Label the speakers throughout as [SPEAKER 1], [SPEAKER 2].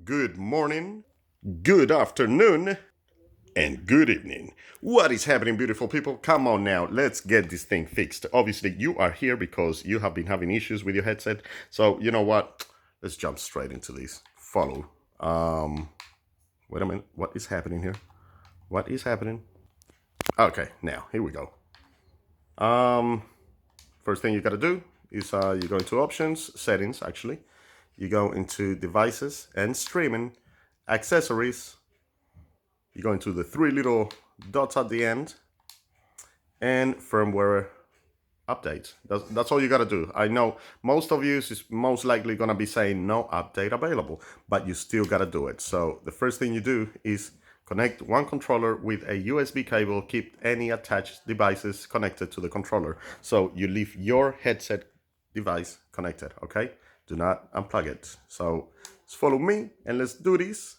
[SPEAKER 1] good morning, good afternoon, and good evening. What is happening, beautiful people? Come on now, let's get this thing fixed. Obviously, you are here because you have been having issues with your headset. So, you know what? Let's jump straight into this. Follow. Wait a minute. What is happening here? What is happening? Okay, now, here we go. First thing you gotta do is you go into options, settings actually. You go into devices and streaming, accessories. You go into the three little dots at the end and firmware updates. That's all you gotta do. I know most of you is most likely gonna be saying no update available, but you still gotta do it. So the first thing you do is connect one controller with a USB cable, keep any attached devices connected to the controller. So you leave your headset device connected, okay? Do not unplug it. So just follow me and let's do this.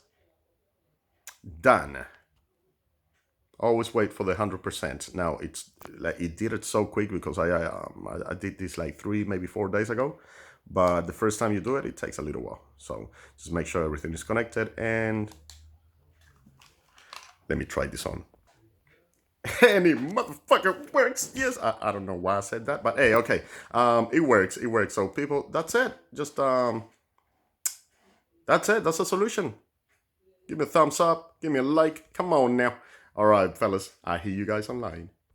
[SPEAKER 1] Done. Always wait for the 100%. Now it's like it did it so quick because I did this like 3 maybe 4 days ago, but the first time you do it, it takes a little while. So just make sure everything is connected and let me try this on. And it motherfucker works. Yes, I don't know why I said that, but hey, okay, it works. It works. So people, that's it. Just that's it. That's a solution. Give me a thumbs up. Give me a like. Come on now. All right, fellas. I hear you guys online.